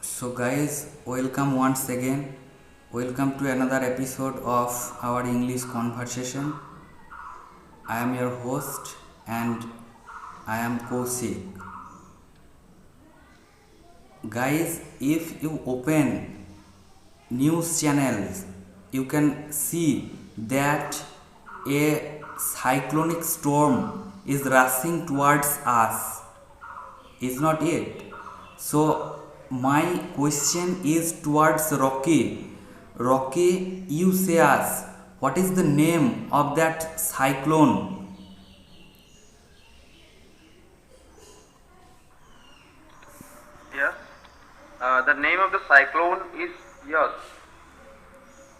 So, guys, welcome once again. Welcome to another episode of our English conversation. I am your host and I am Kaushik. Guys, if you open news channels, you can see that a cyclonic storm is rushing towards us. Is not it? So my question is towards Rocky. Rocky, you say us, what is the name of that cyclone? Yes. The name of the cyclone is Yas,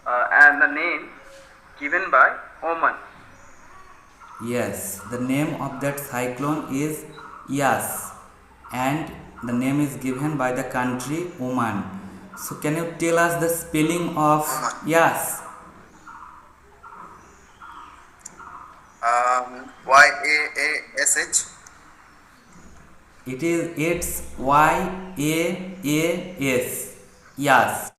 and the name given by Oman. Yes, the name of that cyclone is Yas, and the name is given by the country Oman. So can you tell us the spelling of Yas? YAASH. It's YAAS. Yes.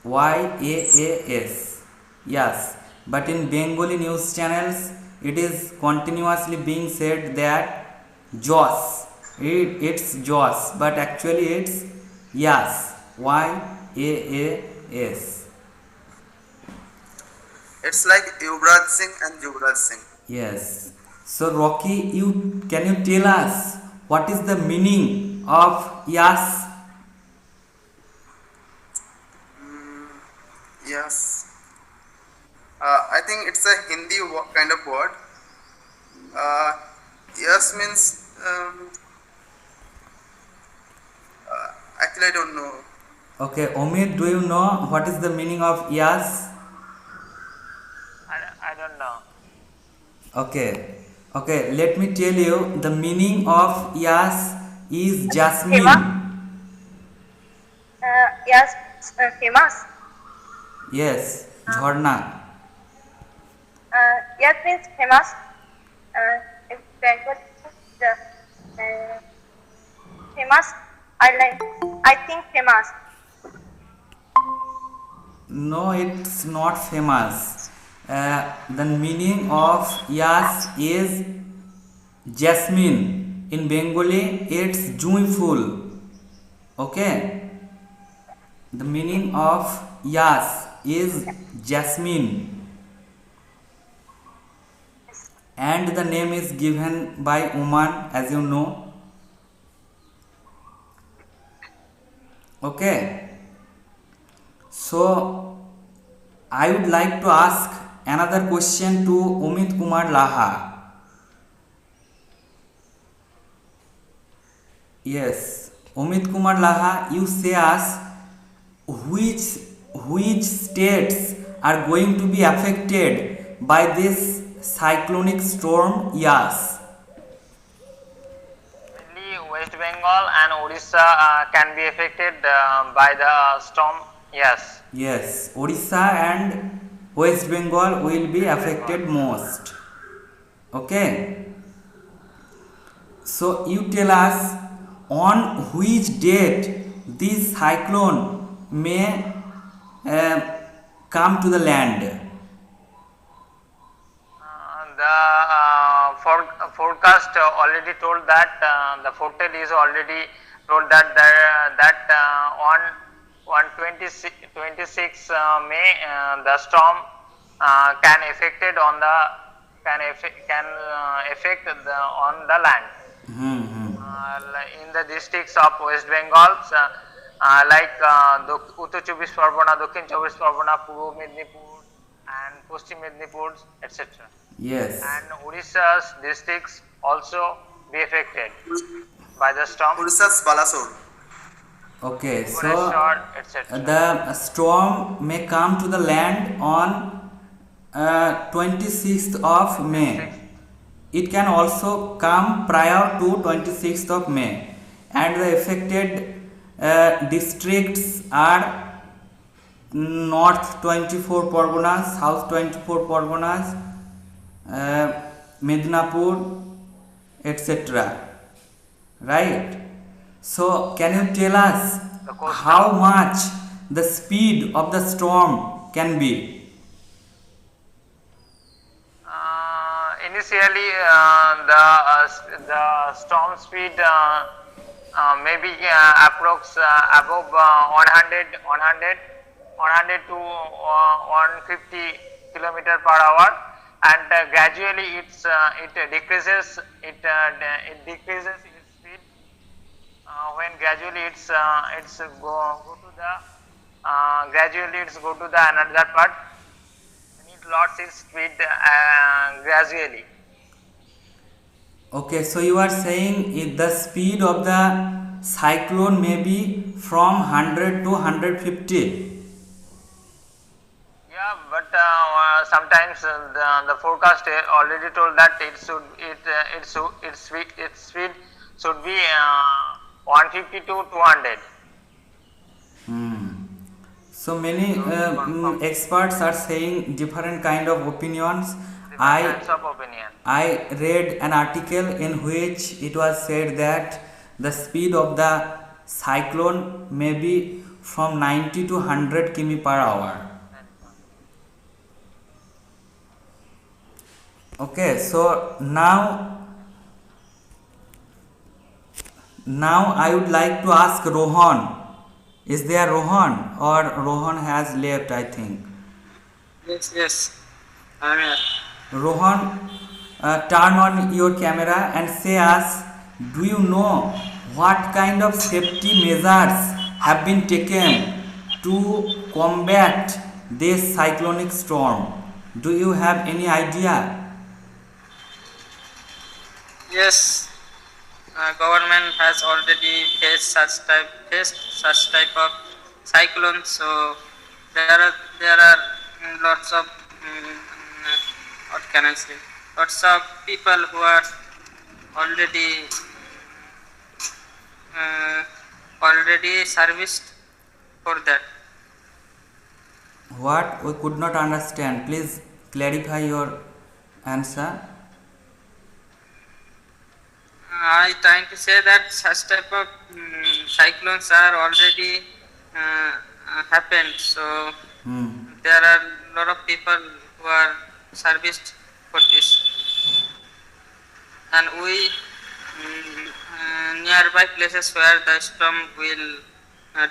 YAAS. Yes. But in Bengali news channels, it is continuously being said that Jos. It's Jos, but actually it's Yas. YAAS. It's like Yuvraj Singh and Yuvraj Singh. Yes. So Rocky, can you tell us what is the meaning of Yas? Yes. I think it's a Hindi kind of word. Yes means actually I don't know. Okay, Omid, do you know what is the meaning of Yas? I don't know. Okay, let me tell you the meaning of Yas is Jasmine. Yes, famous. Yes, Jharna. Yes means famous. In Bengal, the famous island. I think famous. No, it's not famous. The meaning of Yas is Jasmine. In Bengali, it's joyful. Okay. The meaning of Yas is Jasmine. And the name is given by Oman, as you know. Okay. So I would like to ask another question to Umit Kumar Laha. Yes, Umit Kumar Laha, you say us which states are going to be affected by this cyclonic storm Yas? Mainly West Bengal and Odisha can be affected by the storm. Yes. Yes, Odisha and West Bengal will be affected most. Okay. So you tell us on which date this cyclone may come to the land. The forecast already told that the foretell is already told that on 26 May the storm can affect on the on the land. In the districts of West Bengal, like Uttar Chobbish Pargona, Dakhin Chobbish Pargona, Purbo Mednipur, and Paschim Mednipur, etc. Yes. And Odisha's districts also be affected by the storm. Odisha's Balasore. Okay, so Bhubaneswar, etc. the storm may come to the land on 26th of May. It can also come prior to 26th of May, and the affected districts are North 24 Parganas, South 24 Parganas, Medinapur, etc. Right? So can you tell us The coastal. how much the speed of the storm can be? Initially, the storm speed maybe approx above 100 to 150 kilometer per hour, and gradually it decreases. It decreases its speed when gradually it's go to the gradually it's go to the another part, and it lost its speed gradually. Okay, so you are saying the speed of the cyclone may be from 100 to 150. Yeah, but sometimes the forecast already told that its speed should be 150 to 200. So many experts are saying different kind of opinions. Different kinds of opinion. I read an article in which it was said that the speed of the cyclone may be from 90 to 100 km per hour. Okay, so now I would like to ask Rohan. Is there Rohan, or Rohan has left, I think? Yes, I'm here. Rohan, turn on your camera and say us, do you know what kind of safety measures have been taken to combat this cyclonic storm? Do you have any idea? Yes, government has already faced such type of cyclones. So there are lots of what can I say? Lots of people who are already serviced for that. What? We could not understand. Please clarify your answer. I trying to say that such type of cyclones are already happened. So there are a lot of people who are serviced for this, and we nearby places where the storm will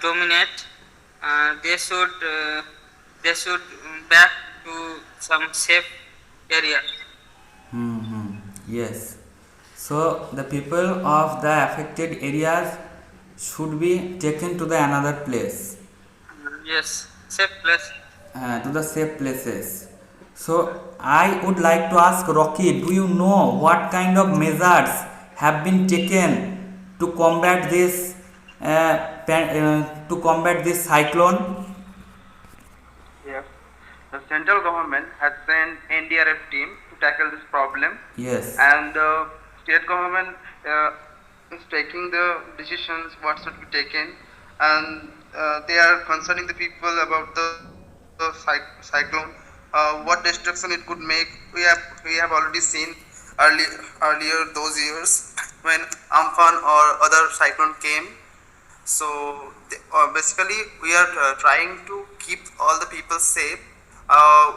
dominate, they should back to some safe area. Yes. So the people of the affected areas should be taken to the another place, Yes, safe place. to the safe places. So I would like to ask Rocky, do you know what kind of measures have been taken to combat this cyclone? Yes. The central government has sent NDRF team to tackle this problem, Yes. and the state government is taking the decisions what should be taken, and they are concerning the people about the cyclone, what destruction it could make. We have already seen earlier those years when Amphan or other cyclone came. So basically we are trying to keep all the people safe.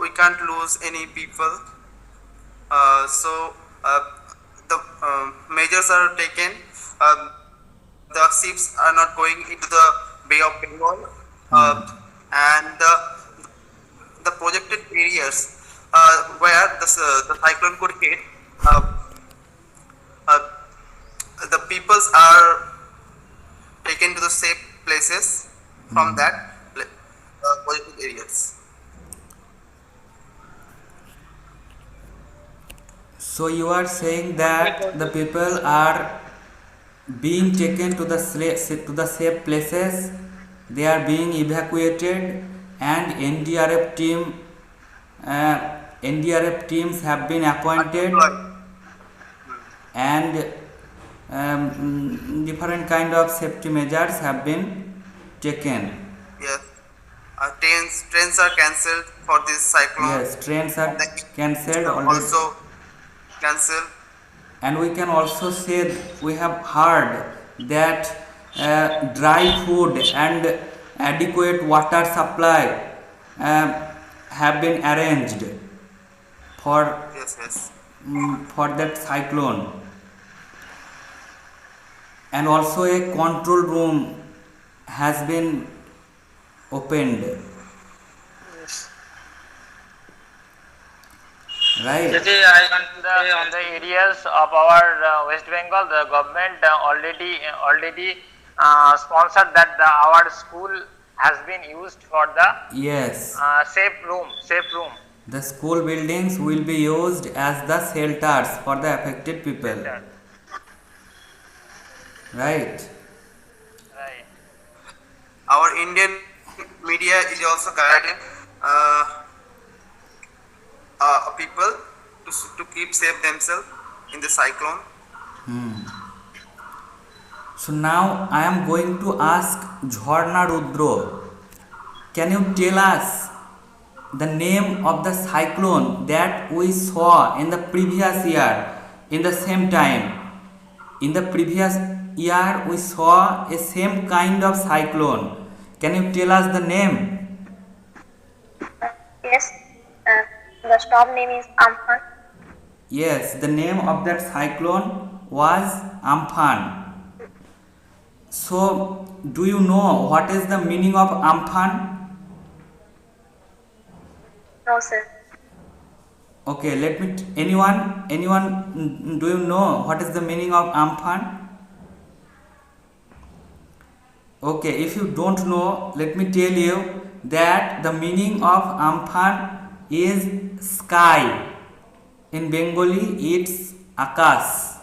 We can't lose any people. So the measures are taken. The ships are not going into the Bay of Bengal, and the projected areas where the cyclone could hit, the peoples are taken to the safe places from that projected areas. So you are saying that the people are being taken to the safe places, they are being evacuated, and NDRF teams have been appointed, and different kind of safety measures have been taken. Yes, trains are cancelled for this cyclone. Yes, trains are cancelled already. Also cancelled. And we can also say we have heard that dry food and adequate water supply have been arranged for Yes, yes. for that cyclone, and also a control room has been opened, Yes. right? Jadi I want to say In on the areas of our West Bengal, the government already sponsored that our school has been used for the Yes, safe room. the school buildings will be used as the shelters for the affected people, Center. right? Right. Our Indian media is also guiding people to keep safe themselves in the cyclone. So now I am going to ask Jharna Rudro. Can you tell us the name of the cyclone that we saw in the previous year in the same time? In the previous year we saw a same kind of cyclone. Can you tell us the name? Yes. The storm name is Amphan. Yes, the name of that cyclone was Amphan. So, do you know what is the meaning of Amphan? No, sir. Okay, let me. Anyone, do you know what is the meaning of Amphan? Okay, if you don't know, let me tell you that the meaning of Amphan is sky. In Bengali, it's Akas.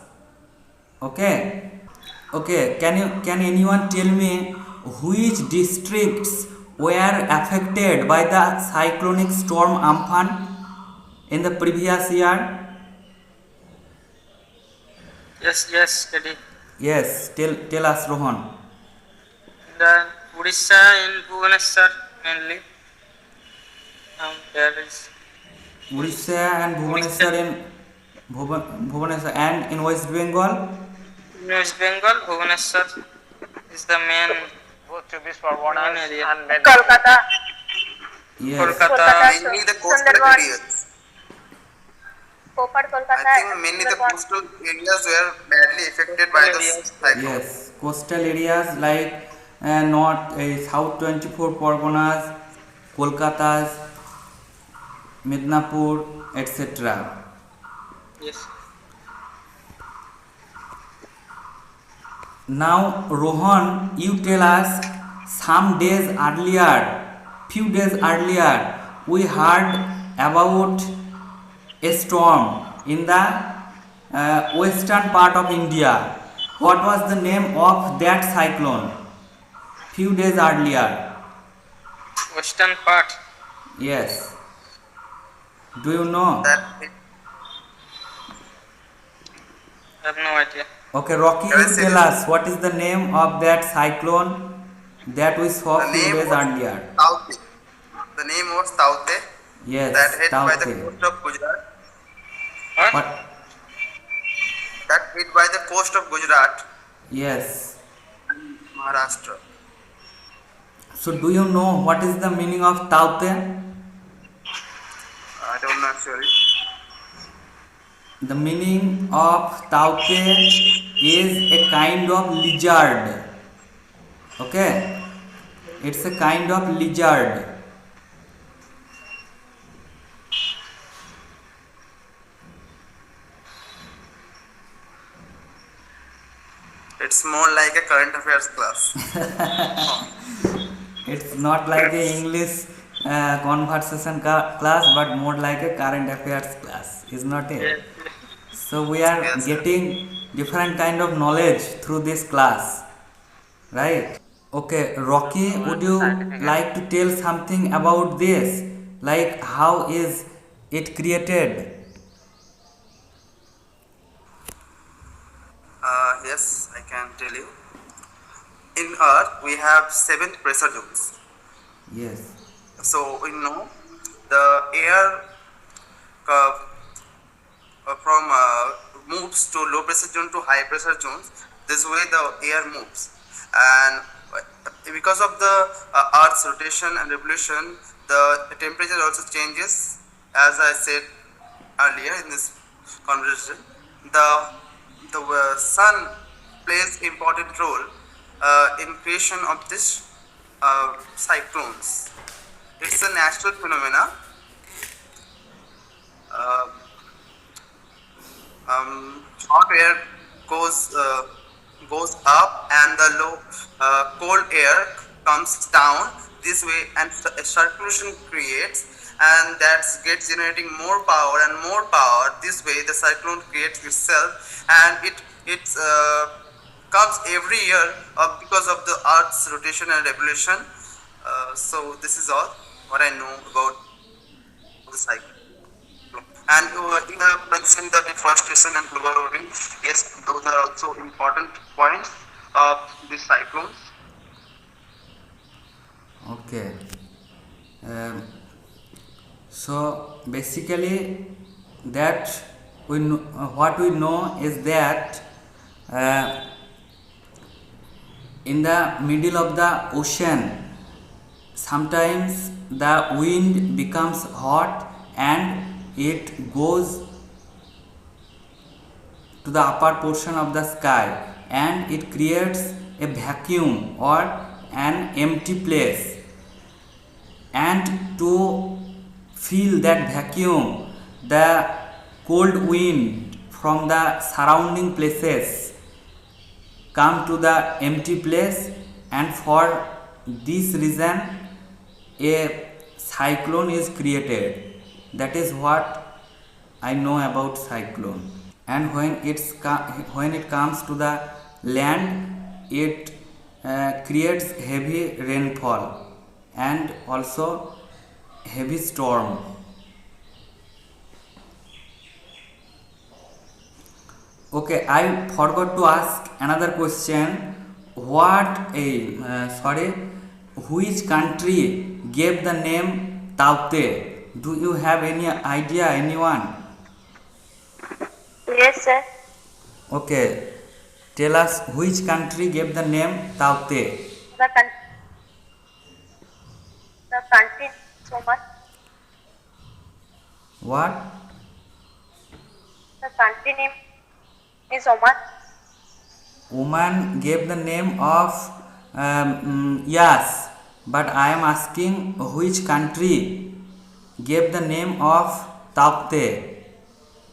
Okay. Okay, can anyone tell me which districts were affected by the cyclonic storm Amphan in the previous year? yes, Teddy. Yes, tell us, Rohan. The Odisha in Bhubaneswar mainly. There is Odisha and Bhubaneswar in Bhubaneswar and in West Bengal. in West Bengal, Bhubaneswar is the main Both 24 Parganas Main area. and Medina. Kolkata. Yes. Kolkata. Kolkata. Mainly the coastal Sundarban. areas. Kopar, Kolkata. I think and mainly the Sundarban. coastal areas were badly affected by the Areas. cyclone. Yes, coastal areas like North, South 24 Parganas, Kolkata's, Midnapur, etc. Yes. Now, Rohan, you tell us few days earlier, we heard about a storm in the western part of India. What was the name of that cyclone? Few days earlier. Western part. Yes. Do you know? That I have no idea. Okay, Rocky, Can I you say tell this? us what is the name of that cyclone that we saw the few name days was earlier? Taute. The name was Taute. Yes, That hit by the Taute. coast of Gujarat. What? What? That hit by the coast of Gujarat Yes. and Maharashtra. So, do you know what is the meaning of Taute? I don't know actually. The meaning of Taute is a kind of lizard. Okay? It's a kind of lizard. It's more like a current affairs class. It's not like a English conversation class, but more like a current affairs class, is not it? Yes. So we are Yes. getting different kind of knowledge through this class, right? Okay, Rocky, would you like to tell something about this? Like how is it created? Yes, I can tell you. In Earth, we have 7 pressure zones. Yes. So we know the air curve from moves to low pressure zone to high pressure zones. This way the air moves. and because of the Earth's rotation and revolution, the temperature also changes. As I said earlier in this conversation, the sun plays important role in creation of this cyclones. It's a natural phenomena. Uh, Hot air goes goes up and the low cold air comes down this way, and a circulation creates, and that gets generating more power and more power. This way the cyclone creates itself, and it comes every year because of the Earth's rotation and revolution. So this is all what I know about the cycle. And you have mentioned the deforestation and global warming. Yes, those are also important points of these cyclones. Okay. So basically, that we know, what we know is that in the middle of the ocean, sometimes the wind becomes hot and it goes to the upper portion of the sky, and it creates a vacuum or an empty place, and to fill that vacuum, the cold wind from the surrounding places come to the empty place, and for this reason a cyclone is created. That is what I know about cyclone. And when it comes to the land, it creates heavy rainfall and also heavy storm. Okay, I forgot to ask another question. Which country gave the name Taute? Do you have any idea, anyone? Yes, sir. Okay, tell us which country gave the name Taute? The country so much. What? The country name is Oman. Oman gave the name of yes, but I am asking which country gave the name of Taukte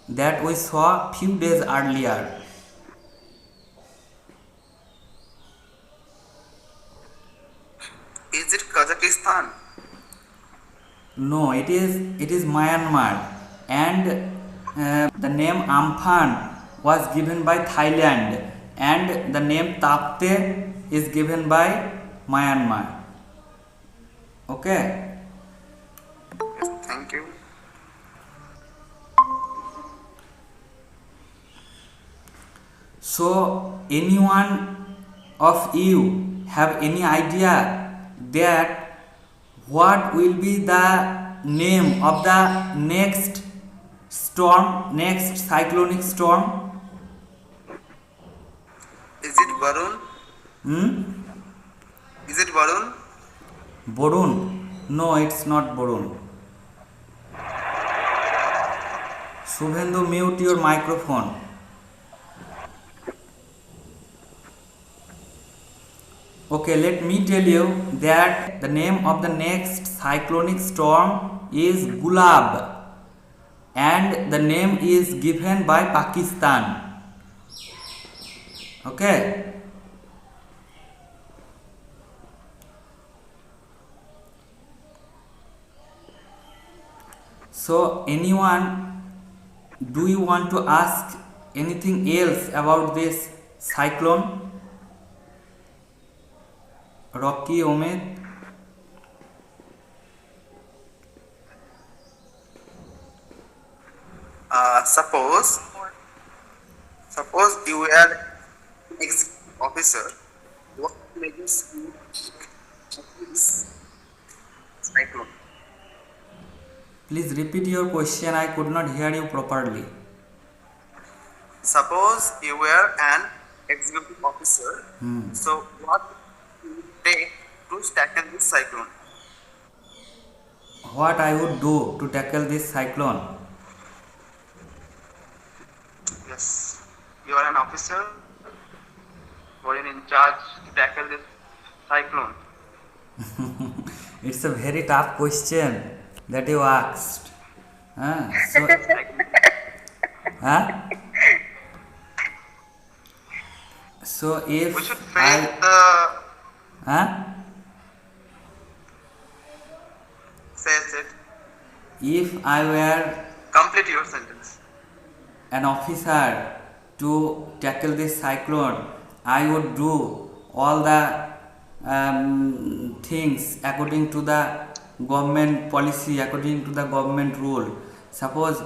that we saw few days earlier. Is it Kazakhstan? No, it is Myanmar, and the name Amphan was given by Thailand, and the name Taukte is given by Myanmar. Okay. Yes, thank you. So, anyone of you have any idea that what will be the name of the next storm, next cyclonic storm? Is it Varun? Is it Varun? Borun? No, it's not Borun. Subhendu, mute your microphone. Okay, let me tell you that the name of the next cyclonic storm is Gulab, and the name is given by Pakistan. Okay. So, anyone, do you want to ask anything else about this cyclone? Rocky, Omid? Suppose you were ex officer. What makes you this cyclone? Please repeat your question. I could not hear you properly. Suppose you were an executive officer. So what would take to tackle this cyclone? What I would do to tackle this cyclone? Yes, you are an officer who are in charge to tackle this cyclone. It's a very tough question that you asked. So, huh? So if We should I, face the huh? says it. If I were Complete your sentence. an officer to tackle this cyclone, I would do all the things according to the government policy, according to the government rule. Suppose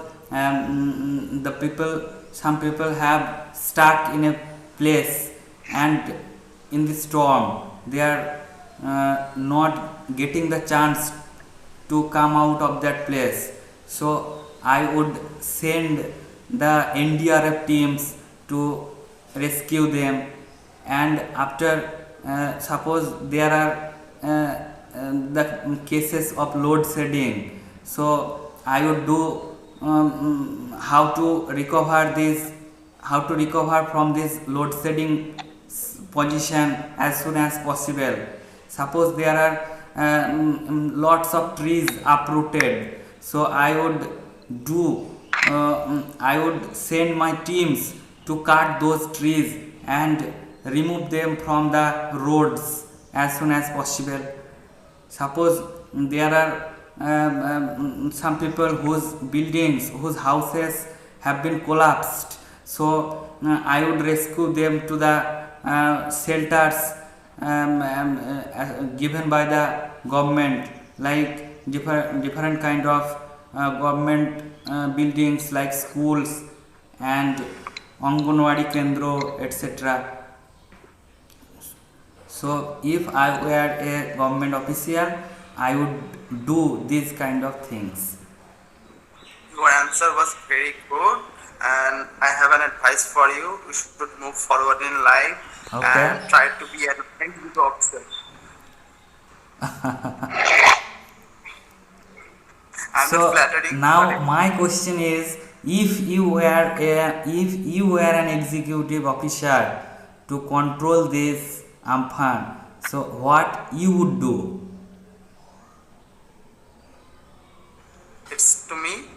some people have stuck in a place and in the storm, they are not getting the chance to come out of that place. So I would send the NDRF teams to rescue them, and after suppose there are the cases of load shedding, so I would do how to recover from this load shedding position as soon as possible. Suppose there are lots of trees uprooted, so I would send my teams to cut those trees and remove them from the roads as soon as possible. Suppose there are some people whose houses have been collapsed, so I would rescue them to the shelters given by the government, like different kind of government buildings like schools and Anganwadi Kendro, etc. So if I were a government official, I would do these kind of things. Your answer was very good, and I have an advice for you. You should move forward in life Okay. and try to be an executive officer. I'm So not flattering. now my question is, if you were an executive officer to control this Amphan, so what you would do? It's to me.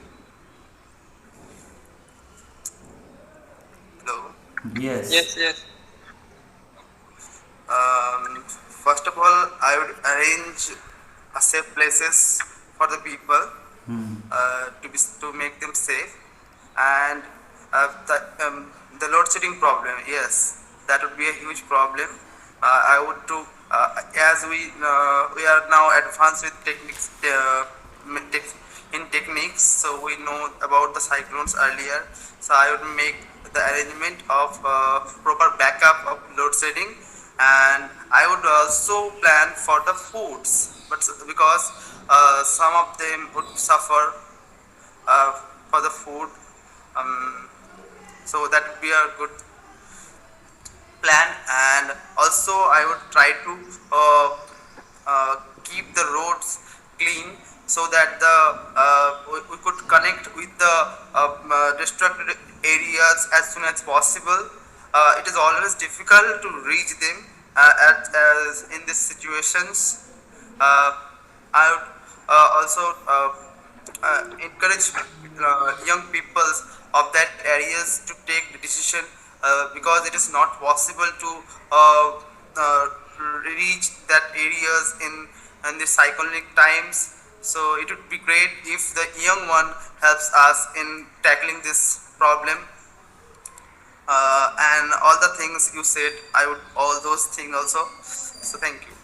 Hello. Yes. Yes. First of all, I would arrange a safe places for the people to make them safe, and the load shedding problem. Yes, that would be a huge problem. I would do as we are now advanced with techniques in techniques, so we know about the cyclones earlier. So I would make the arrangement of proper backup of load shedding, and I would also plan for the foods, but because some of them would suffer for the food, so that would be a good plan. And also I would try to keep the roads clean, so that we could connect with the destructed areas as soon as possible. It is always difficult to reach them as in these situations. I would also encourage young people of that areas to take the decision, because it is not possible to reach that areas in the cyclonic times. So it would be great if the young one helps us in tackling this problem. And all the things you said, I would all those things also. So thank you.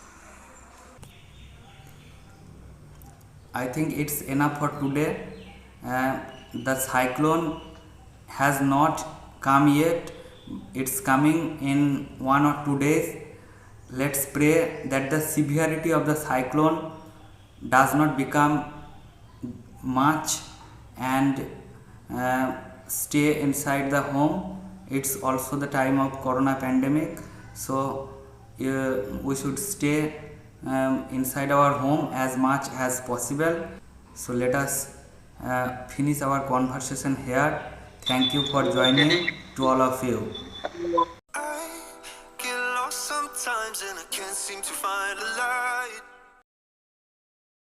I think it's enough for today. The cyclone has not come yet. It's coming in 1 or 2 days. Let's pray that the severity of the cyclone does not become much and stay inside the home. it's also the time of corona pandemic, so we should stay inside our home as much as possible. So let us finish our conversation here. Thank you for joining to all of you. I get lost sometimes and I can't seem to find a light.